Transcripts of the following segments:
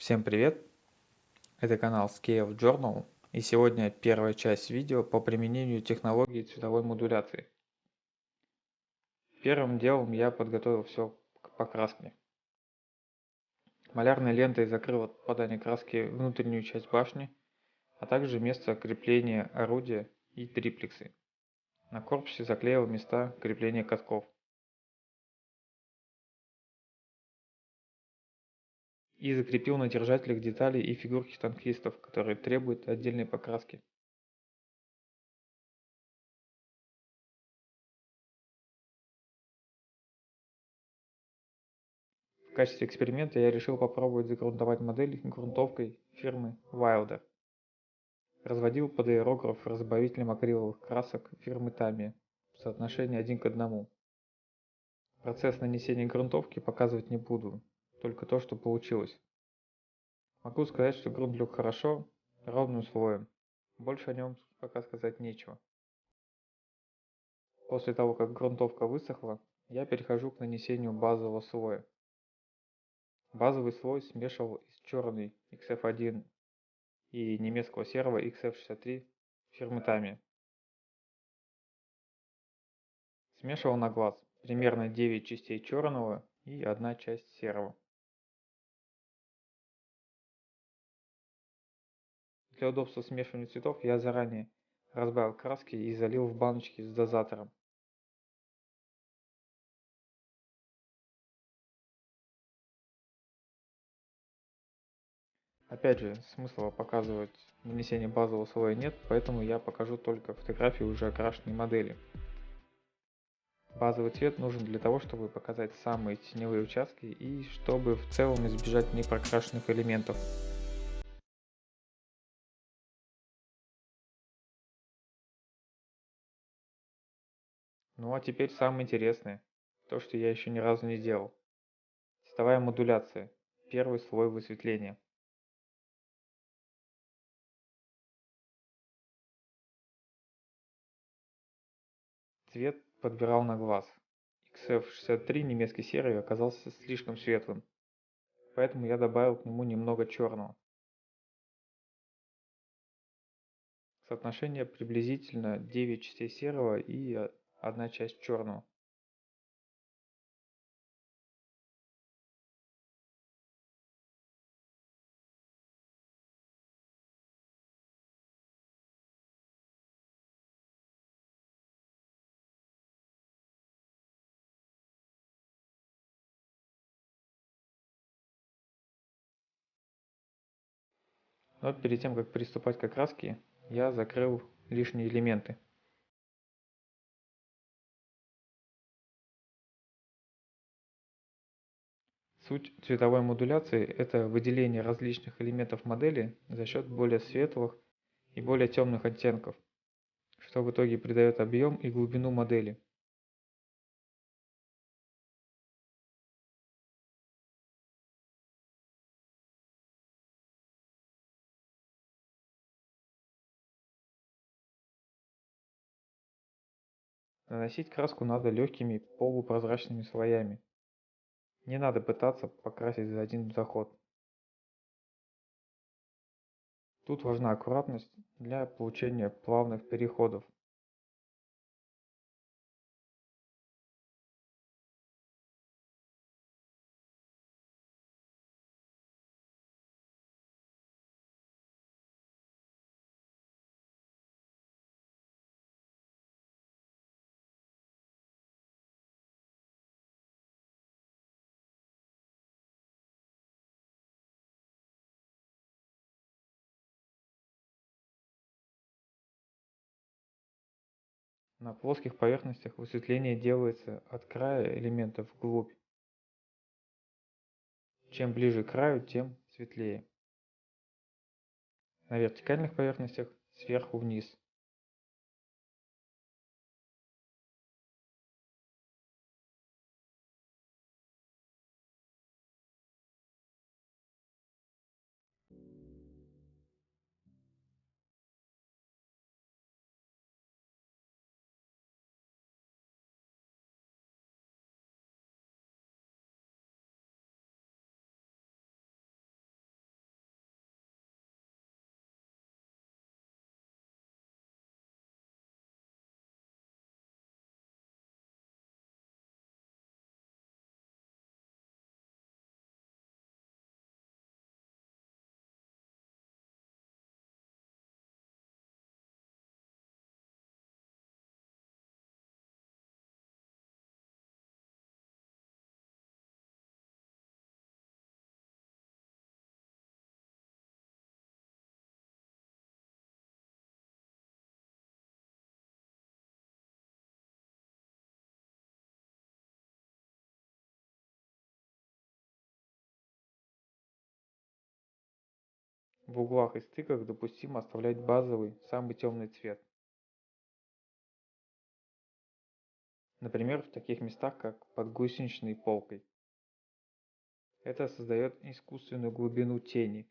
Всем привет! Это канал Scale Journal, и сегодня первая часть видео по применению технологии цветовой модуляции. Первым делом я подготовил все к покраске. Малярной лентой закрыл от попадания краски внутреннюю часть башни, а также место крепления орудия и триплексы. На корпусе заклеил места крепления катков. И закрепил на держателях детали и фигурки танкистов, которые требуют отдельной покраски. В качестве эксперимента я решил попробовать загрунтовать модель грунтовкой фирмы Wilder. Разводил под аэрограф разбавителем акриловых красок фирмы Tamiya в соотношении 1:1. Процесс нанесения грунтовки показывать не буду, только то, что получилось. Могу сказать, что грунт лег хорошо, ровным слоем. Больше о нем пока сказать нечего. После того, как грунтовка высохла, я перехожу к нанесению базового слоя. Базовый слой смешивал из черный XF1 и немецкого серого XF63 фирмы Tamiya. Смешивал на глаз примерно 9 частей черного и 1 часть серого. Для удобства смешивания цветов я заранее разбавил краски и залил в баночки с дозатором. Опять же, смысла показывать нанесение базового слоя нет, поэтому я покажу только фотографии уже окрашенной модели. Базовый цвет нужен для того, чтобы показать самые теневые участки и чтобы в целом избежать непрокрашенных элементов. Ну а теперь самое интересное, то что я еще ни разу не делал. Цветовая модуляция. Первый слой высветления. Цвет подбирал на глаз. XF63 немецкий серый оказался слишком светлым, поэтому я добавил к нему немного черного. Соотношение приблизительно 9 частей серого и 1 часть черного. Но перед тем, как приступать к окраске, я закрыл лишние элементы. Суть цветовой модуляции – это выделение различных элементов модели за счет более светлых и более темных оттенков, что в итоге придает объем и глубину модели. Наносить краску надо легкими полупрозрачными слоями. Не надо пытаться покрасить за один заход. Тут важна аккуратность для получения плавных переходов. На плоских поверхностях высветление делается от края элементов вглубь. Чем ближе к краю, тем светлее. На вертикальных поверхностях сверху вниз. В углах и стыках допустимо оставлять базовый, самый темный цвет. Например, в таких местах, как под гусеничной полкой. Это создает искусственную глубину тени.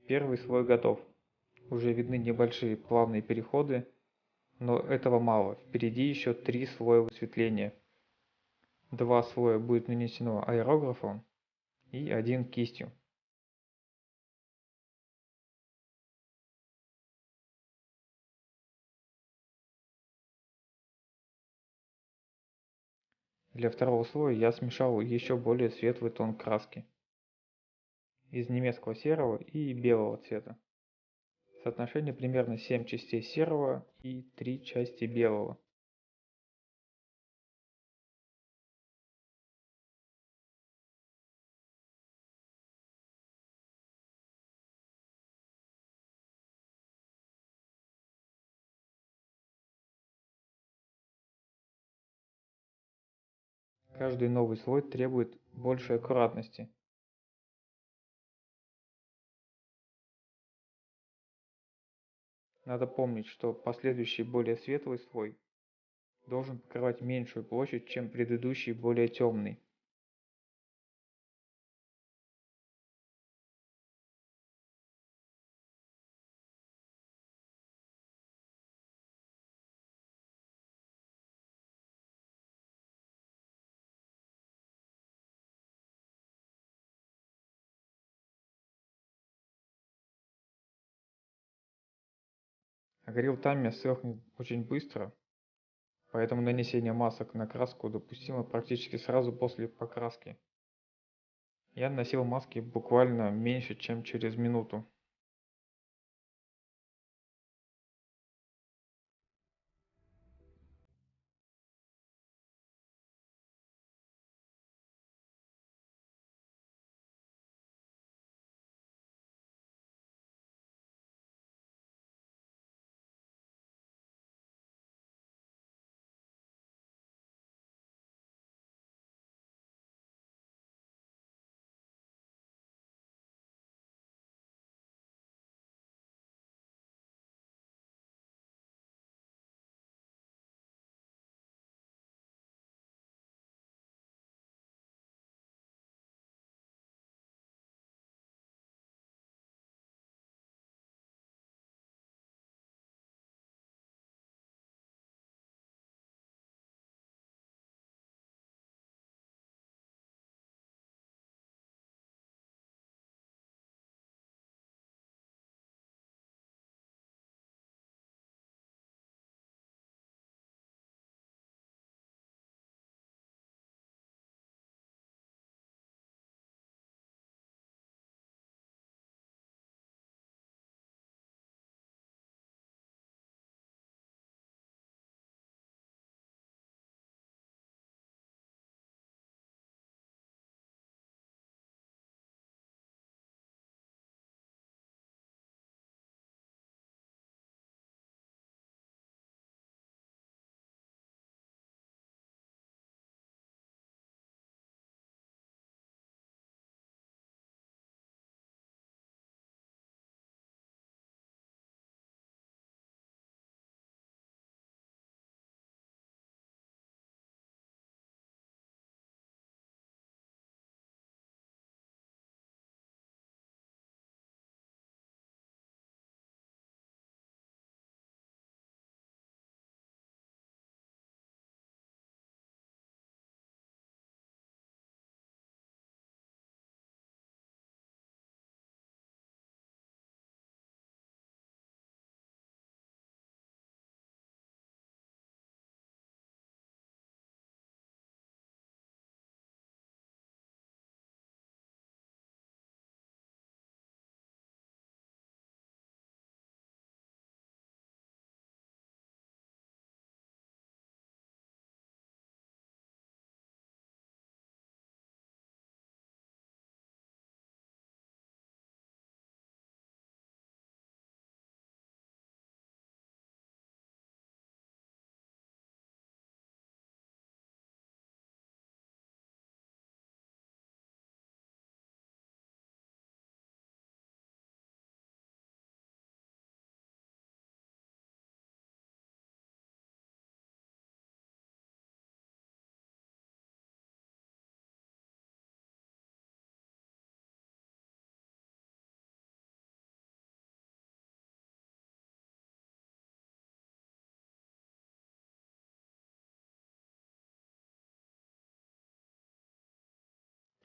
Первый слой готов. Уже видны небольшие плавные переходы, но этого мало. Впереди еще 3 слоя высветления. 2 слоя будет нанесено аэрографом и 1 кистью. Для второго слоя я смешал еще более светлый тон краски из немецкого серого и белого цвета. Соотношение примерно 7 частей серого и 3 части белого. Каждый новый слой требует большей аккуратности. Надо помнить, что последующий более светлый слой должен покрывать меньшую площадь, чем предыдущий более темный. Акрил Тами сохнет очень быстро, поэтому нанесение масок на краску допустимо практически сразу после покраски. Я наносил маски буквально меньше, чем через минуту.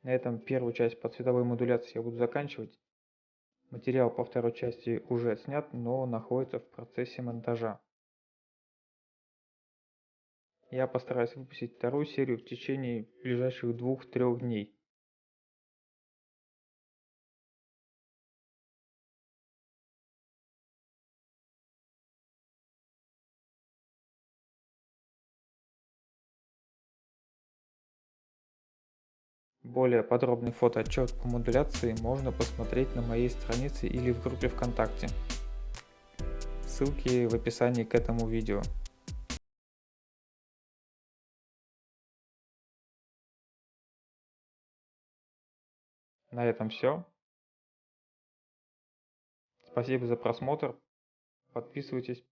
На этом первую часть по цветовой модуляции я буду заканчивать. Материал по второй части уже снят, но находится в процессе монтажа. Я постараюсь выпустить вторую серию в течение ближайших 2-3 дней. Более подробный фотоотчет по модуляции можно посмотреть на моей странице или в группе ВКонтакте. Ссылки в описании к этому видео. На этом все. Спасибо за просмотр. Подписывайтесь,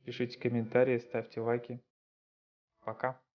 пишите комментарии, ставьте лайки. Пока.